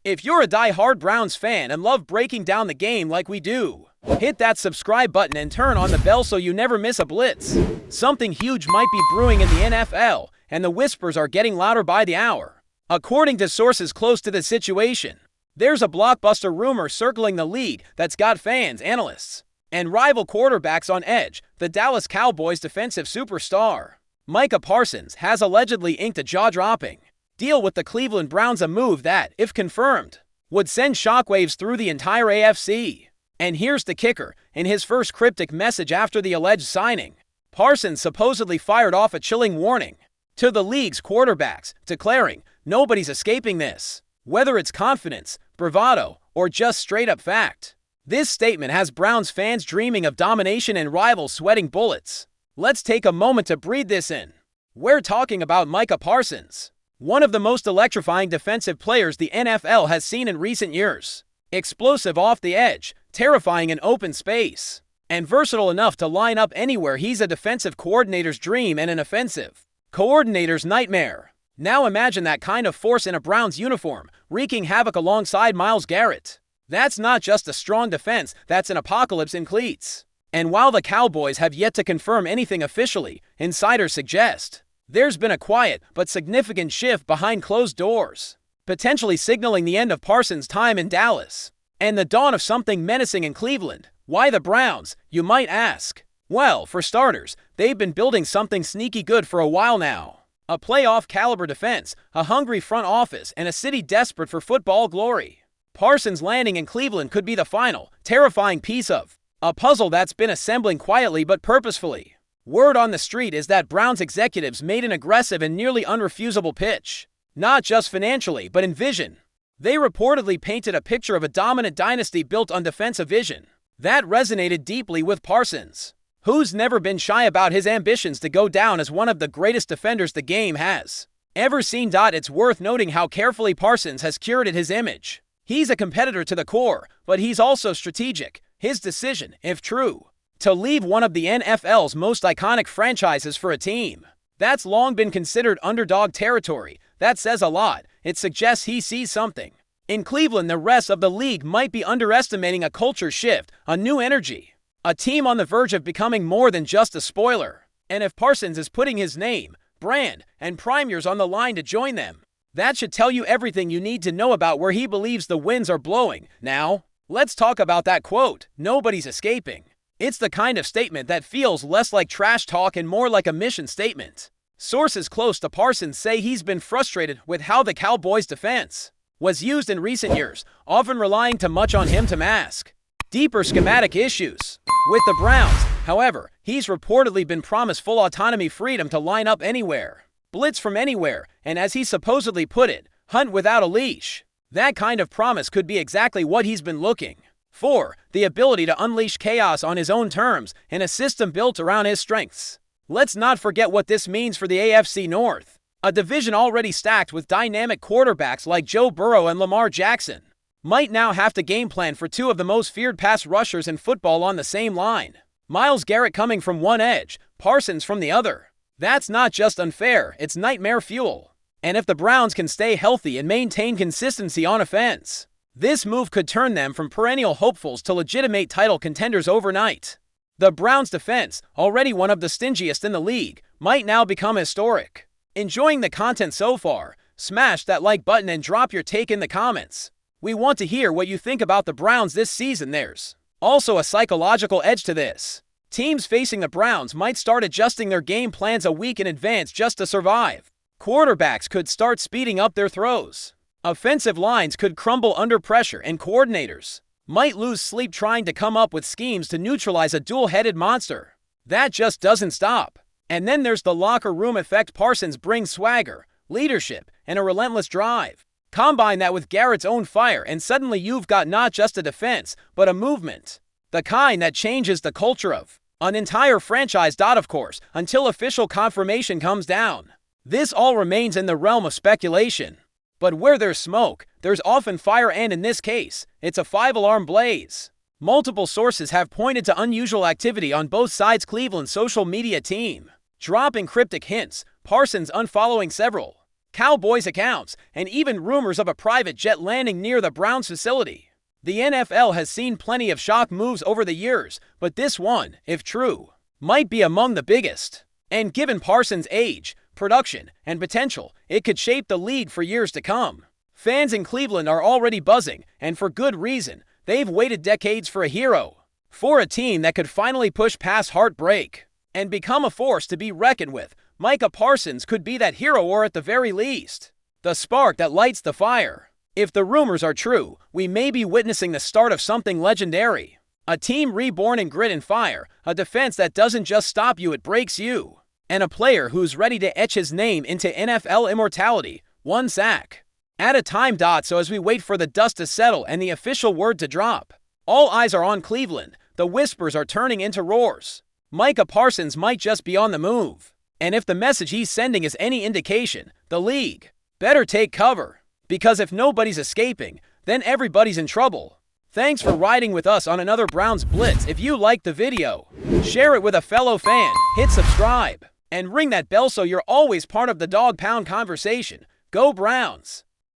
If you're a die-hard Browns fan and love breaking down the game like we do, hit that subscribe button and turn on the bell so you never miss a blitz. Something huge might be brewing in the NFL, and the whispers are getting louder by the hour. According to sources close to the situation, there's a blockbuster rumor circling the league that's got fans, analysts, and rival quarterbacks on edge. The Dallas Cowboys defensive superstar, MICAH Parsons, has allegedly inked a jaw-dropping deal with the Cleveland Browns, a move that, if confirmed, would send shockwaves through the entire AFC. And here's the kicker: in his first cryptic message after the alleged signing, Parsons supposedly fired off a chilling warning to the league's quarterbacks, declaring, "Nobody's escaping this," whether it's confidence, bravado, or just straight-up fact. This statement has Browns fans dreaming of domination and rivals sweating bullets. Let's take a moment to breathe this in. We're talking about MICAH Parsons, one of the most electrifying defensive players the NFL has seen in recent years. Explosive off the edge, terrifying in open space, and versatile enough to line up anywhere. He's a defensive coordinator's dream and an offensive coordinator's nightmare. Now imagine that kind of force in a Browns uniform, wreaking havoc alongside Myles Garrett. That's not just a strong defense, that's an apocalypse in cleats. And while the Cowboys have yet to confirm anything officially, insiders suggest there's been a quiet but significant shift behind closed doors, potentially signaling the end of Parsons' time in Dallas and the dawn of something menacing in Cleveland. Why the Browns, you might ask? Well, for starters, they've been building something sneaky good for a while now. A playoff-caliber defense, a hungry front office, and a city desperate for football glory. Parsons landing in Cleveland could be the final, terrifying piece of a puzzle that's been assembling quietly but purposefully. Word on the street is that Browns executives made an aggressive and nearly unrefusable pitch, not just financially but in vision. They reportedly painted a picture of a dominant dynasty built on defensive vision. That resonated deeply with Parsons, who's never been shy about his ambitions to go down as one of the greatest defenders the game has ever seen. It's worth noting how carefully Parsons has curated his image. He's a competitor to the core, but he's also strategic. His decision, if true, to leave one of the NFL's most iconic franchises for a team that's long been considered underdog territory, that says a lot. It suggests he sees something in Cleveland the rest of the league might be underestimating: a culture shift, a new energy, a team on the verge of becoming more than just a spoiler. And if Parsons is putting his name, brand, and primers on the line to join them, that should tell you everything you need to know about where he believes the winds are blowing. Now, let's talk about that quote, "Nobody's escaping." It's the kind of statement that feels less like trash talk and more like a mission statement. Sources close to Parsons say he's been frustrated with how the Cowboys' defense was used in recent years, often relying too much on him to mask deeper schematic issues. With the Browns, however, he's reportedly been promised full autonomy, freedom to line up anywhere, blitz from anywhere, and as he supposedly put it, hunt without a leash. That kind of promise could be exactly what he's been looking for: the ability to unleash chaos on his own terms in a system built around his strengths. Let's not forget what this means for the AFC North, a division already stacked with dynamic quarterbacks like Joe Burrow and Lamar Jackson. Might now have to game plan for two of the most feared pass rushers in football on the same line. Myles Garrett coming from one edge, Parsons from the other. That's not just unfair, it's nightmare fuel. And if the Browns can stay healthy and maintain consistency on offense, this move could turn them from perennial hopefuls to legitimate title contenders overnight. The Browns' defense, already one of the stingiest in the league, might now become historic. Enjoying the content so far? Smash that like button and drop your take in the comments. We want to hear what you think about the Browns this season. There's also a psychological edge to this. Teams facing the Browns might start adjusting their game plans a week in advance just to survive. Quarterbacks could start speeding up their throws. Offensive lines could crumble under pressure, and coordinators might lose sleep trying to come up with schemes to neutralize a dual-headed monster. That just doesn't stop. And then there's the locker room effect. Parsons brings swagger, leadership, and a relentless drive. Combine that with Garrett's own fire, and suddenly you've got not just a defense, but a movement. The kind that changes the culture of an entire franchise. Of course, until official confirmation comes down, this all remains in the realm of speculation. But where there's smoke, there's often fire, and in this case, it's a 5-alarm blaze. Multiple sources have pointed to unusual activity on both sides. Cleveland's social media team dropping cryptic hints, Parsons unfollowing several Cowboys accounts, and even rumors of a private jet landing near the Browns facility. The NFL has seen plenty of shock moves over the years, but this one, if true, might be among the biggest. And given Parsons' age, production, and potential, it could shape the league for years to come. Fans in Cleveland are already buzzing, and for good reason. They've waited decades for a hero. For a team that could finally push past heartbreak and become a force to be reckoned with, MICAH Parsons could be that hero, or at the very least, the spark that lights the fire. If the rumors are true, we may be witnessing the start of something legendary. A team reborn in grit and fire, a defense that doesn't just stop you, it breaks you. And a player who's ready to etch his name into NFL immortality, one sack at a time. So as we wait for the dust to settle and the official word to drop, all eyes are on Cleveland. The whispers are turning into roars. MICAH Parsons might just be on the move. And if the message he's sending is any indication, the league better take cover. Because if nobody's escaping, then everybody's in trouble. Thanks for riding with us on another Browns Blitz. If you liked the video, share it with a fellow fan, hit subscribe, and ring that bell so you're always part of the Dawg Pound conversation. Go Browns!